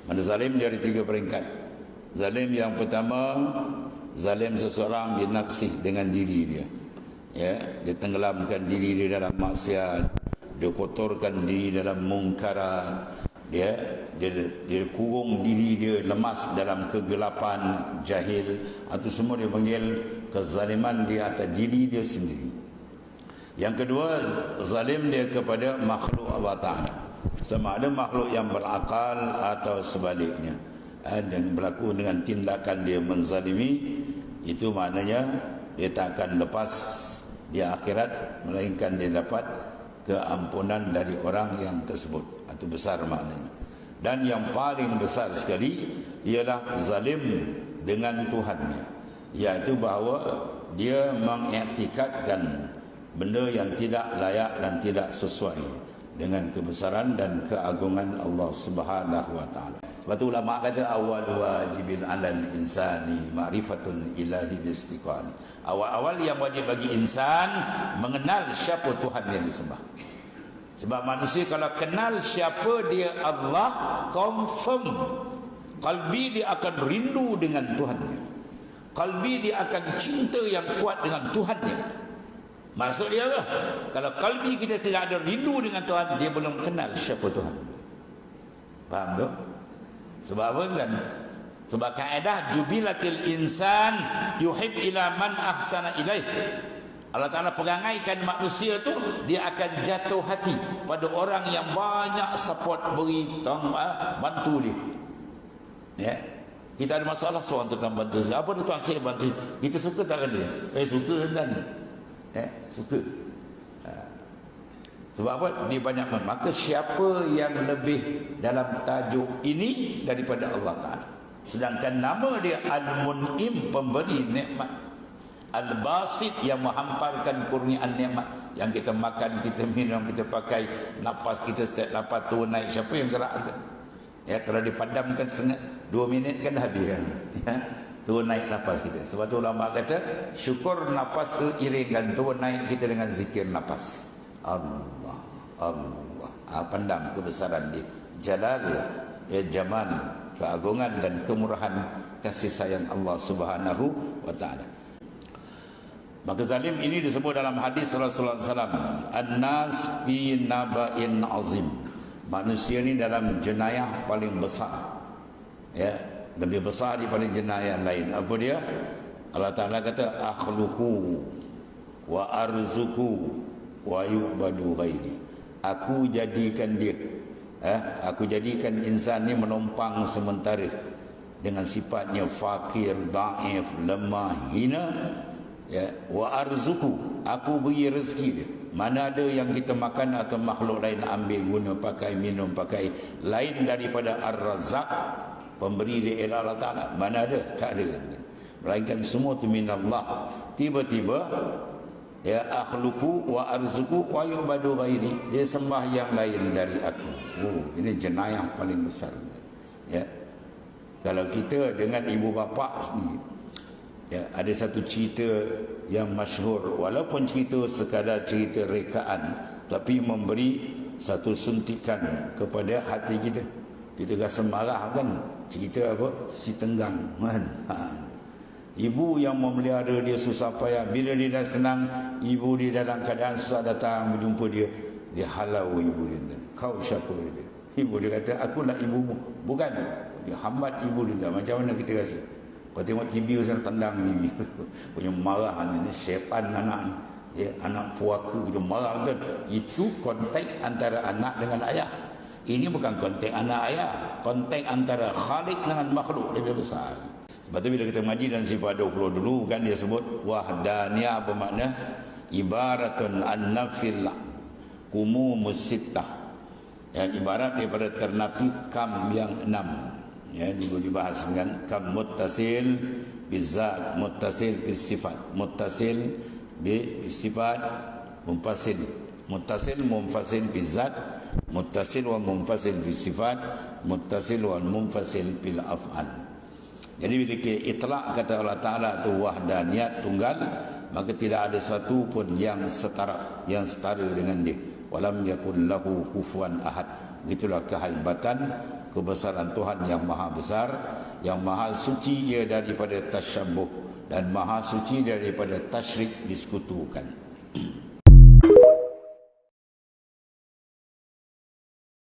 Mana zalim dia ada 3 peringkat. Zalim yang pertama, zalim seseorang binafsih, dengan diri dia. Ya, dia tenggelamkan diri dia dalam maksiat, dia kotorkan diri dalam mungkaran, dia kurung diri dia, lemas dalam kegelapan, jahil. Itu semua dia panggil kezaliman dia atas diri dia sendiri. Yang kedua, zalim dia kepada makhluk Allah Ta'ala, sama ada makhluk yang berakal atau sebaliknya. Dan berlaku dengan tindakan dia menzalimi, itu maknanya dia tak akan lepas di akhirat, melainkan dia dapat keampunan dari orang yang tersebut. Itu besar maknanya. Dan yang paling besar sekali ialah zalim dengan Tuhannya, iaitu bahawa dia mengiktikadkan benda yang tidak layak dan tidak sesuai dengan kebesaran dan keagungan Allah Subhanahu wa taala. Sebab tu ulama kata awal wajibil 'alal insani ma'rifatun ilahi biistiqani. Awal-awal yang wajib bagi insan mengenal siapa Tuhan yang disembah. Sebab manusia kalau kenal siapa dia Allah, confirm kalbi dia akan rindu dengan Tuhannya. Kalbi dia akan cinta yang kuat dengan Tuhannya. Maksud dia apa? Kalau kalbi kita tidak ada rindu dengan Tuhan, dia belum kenal siapa Tuhan. Faham tu? Sebab apa kan? Sebab kaedah jubilatil insan yuhib ila man ahsana ilaih. Allah Ta'ala perangaikan manusia tu, dia akan jatuh hati pada orang yang banyak support, beri, bantu dia. Ya. Kita ada masalah, seorang tu bantu saya. Apa tu tuan saya bantu? Kita suka tak dia? Suka kan? Suka. Sebab apa? Dia banyak. Maka siapa yang lebih dalam tajuk ini daripada Allah Ta'ala? Sedangkan nama dia Al-Mun'im, pemberi nikmat, Al-Basit, yang menghamparkan kurniaan nikmat. Yang kita makan, kita minum, kita pakai, nafas kita setiap nafas turun naik, siapa yang gerak? Ya, kalau dipadamkan setengah 2 minit kan habis kan? Ya, turun naik nafas kita. Sebab tu ulama kata syukur nafas tu iringkan turun naik kita dengan zikir nafas. Allah, Allah. Pandang kebesaran dia, jalal, jamal, keagungan dan kemurahan kasih sayang Allah Subhanahu wa taala. Maka zalim ini disebut dalam hadis Rasulullah SAW, an-nas fi naba'in azim. Manusia ini dalam jenayah paling besar. Ya, lebih besar daripada jenayah lain. Apa dia? Allah Ta'ala kata akhluqu wa arzuku wa yu'badu ghairi. Aku jadikan dia, aku jadikan insan ni menumpang sementara dengan sifatnya fakir, dhaif, lemah, hina. Ya, wa arzuku, aku beri rezeki dia. Mana ada yang kita makan atau makhluk lain ambil guna, pakai, minum, pakai, lain daripada Ar-Razzaq, pemberi dia ialah Allah Ta'ala. Mana ada? Tak ada. Melainkan semua itu minallah. Tiba-tiba ya, akhluku wa arzuku wa yu'badu ghairi, dia sembah yang lain dari aku. Ini jenayah paling besar. Ya, kalau kita dengan ibu bapa ni, ya, ada satu cerita yang masyhur, walaupun cerita sekadar cerita rekaan, tapi memberi satu suntikan kepada hati kita. Kita rasa marah kan, cerita apa? Si Tenggang kan. Ibu yang memelihara dia susah payah, bila dia dah senang, ibu dia dalam keadaan susah datang berjumpa dia, dia halau ibu dia. Kau siapa dia? Ibu dia kata, akulah ibumu. Bukan. Dia hambat ibu dia. Macam mana kita rasa? Kau tengok TV sana, tendang TV. Punya marah ni, syaitan anak ni. Ya, anak puaka itu marah betul. Itu kontak antara anak dengan ayah. Ini bukan kontak anak ayah, kontak antara Khalik dengan makhluk lebih besar. Sebab tu bila kita mengaji dan sifat 20 dulu kan, dia sebut wahdaniyah bermakna ibaratun an-nafil kumumus sittah, yang ibarat daripada ternapi kam yang 6. Ya, dulu dibahas dengan kam muttasil bizat, muttasil bisifat, muttasil bisifat, munfasil, muttasil munfasil bizat, muttasil wa munfasil bisifat, muttasil wa munfasil bil af'al. Jadi bila kita itlaq kata Allah Ta'ala tu wahdaniyat, tunggal, maka tidak ada satu pun yang setara dengan dia. walam yakul lahu kufuwan ahad. Itulah kehebatan, kebesaran Tuhan yang maha besar, yang maha suci ia daripada tasyabuh dan maha suci daripada tasyrik, disekutukan.